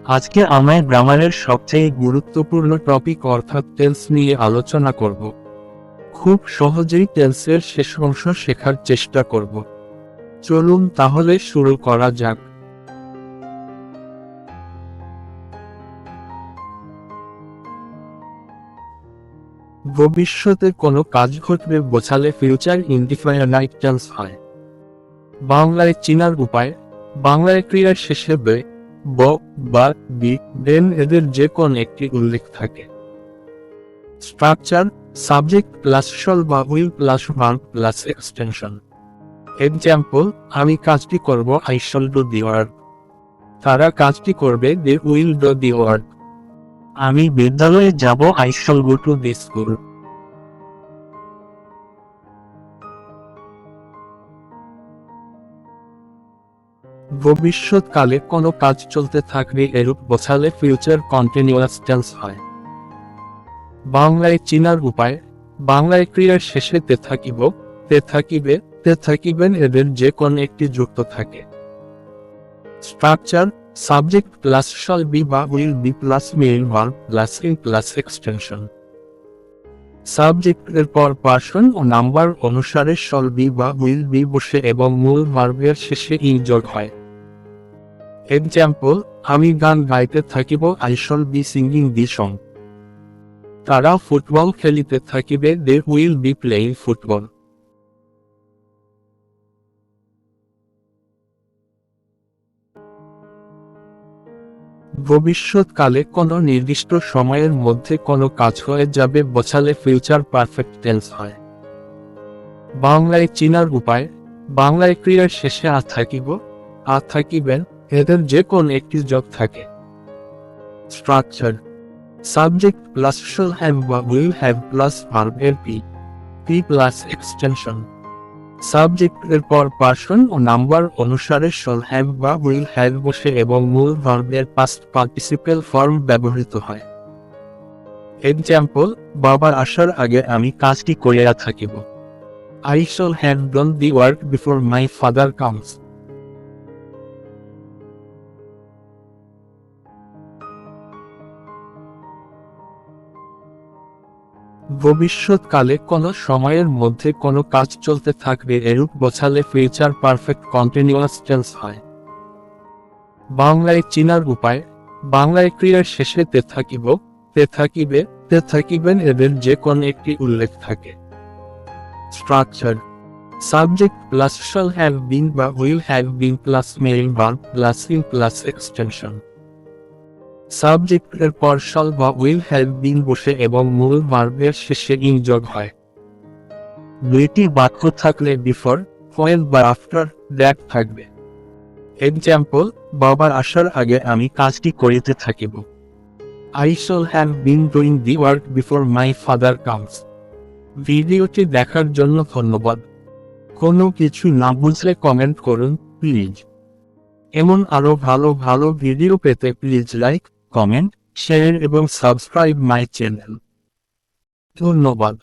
আজকে আমরা গ্রামারের সবচেয়ে গুরুত্বপূর্ণ টপিক অর্থাৎ টেন্স নিয়ে আলোচনা করব। খুব সহজেই টেন্সের শেষ অংশ শেখার চেষ্টা করব। চলুন তাহলে শুরু করা যাক। ভবিষ্যতে কোনো কাজ ঘটবে বোঝালে ফিউচার ইনডিফাইনাইট টেন্স হয়। বাংলায় চিনার উপায়: বাংলায় ক্রিয়ার শেষে বে, ব বা বি, দেন এদের যে কোন একটি উল্লেখ থাকে। স্ট্রাকচার: সাবজেক্ট প্লাস শল বা will plus verb plus extension. Example: আমি কাজটি করব, I shall do the work. তারা কাজটি করবে, they will do the work. আমি বিদ্যালয়ে যাব, I shall go to the school. ভবিষ্যৎকালে কোনো কাজ চলতে থাকবে এরূপ বোঝালে ফিউচার কন্টিনিউয়াস টেন্স হয়। বাংলায় চিনার উপায়: বাংলায় ক্রিয়ার শেষে তে থাকিব, তে থাকিবে, তে থাকিবেন এদের যে কোন একটি যুক্ত থাকে। Structure: subject plus shall be বা will be plus main verb plus ing plus extension. সাবজেক্টের পর পার্সন ও নাম্বার অনুসারে শল বি বা উইল বি বসে এবং মূল ভার্বের শেষে ইন যোগ হয়। এক্সাম্পল: আমি গান গাইতে থাকিব, I shall be singing the song. তারা ফুটবল খেলিতে থাকিবে, they will be playing football. ভবিষ্যৎকালে কোনো নির্দিষ্ট সময়ের মধ্যে কোনো কাজ হয়ে যাবে বোঝালে ফিউচার পারফেক্ট টেন্স হয়। বাংলায় চিনার উপায়: বাংলায় ক্রিয়ার শেষে আ থাকিব, আ থাকিবেন এদের যে কোন একটি যোগ থাকে। Structure: subject plus shall have বা উইল হ্যাভ প্লাস ভার্ব এর পি, পি প্লাস এক্সটেনশন। সাবজেক্টের পর পার্সন ও নাম্বার অনুসারে শল হ্যাভ বা উইল হ্যাভ বসে এবং মূল ভার্বের পাস্ট পার্টিসিপেল ফর্ম ব্যবহৃত হয়। এক্সাম্পল: বাবার আসার আগে আমি কাজটি করিয়া থাকিব, I shall have done the work before my father comes. ভবিষ্যৎকালে কোনো সময়ের মধ্যে কোনো কাজ চলতে থাকবে এরূপ বোঝালে ফিউচার পারফেক্ট কন্টিনিউয়াস টেন্স হয়। বাংলায় চিনার উপায়: বাংলায় ক্রিয়ার শেষে তে থাকিব, তে থাকিবে, তে থাকিবেন এদের যে কোন একটি উল্লেখ থাকে। Structure: subject plus shall have been বা will have been plus main verb plus ing plus extension. সাবজেক্টের পর শল বা উইল হ্যাভ বিন বসে এবং মূল ভার্বের শেষে ইন যোগ হয়। দুইটি বাক্য থাকলে বিফোর, হোয়েন বা আফটার, দ্যাট থাকবে। এক্সাম্পল: বাবার আসার আগে আমি কাজটি করিতে থাকিব, I shall have been doing the work before my father comes. ভিডিওটি দেখার জন্য ধন্যবাদ। কোনো কিছু না বুঝলে কমেন্ট করুন প্লিজ। এমন আরো ভালো ভালো ভিডিও পেতে প্লিজ লাইক, কমেন্ট, শেয়ার এবং সাবস্ক্রাইব মাই চ্যানেল। ধন্যবাদ।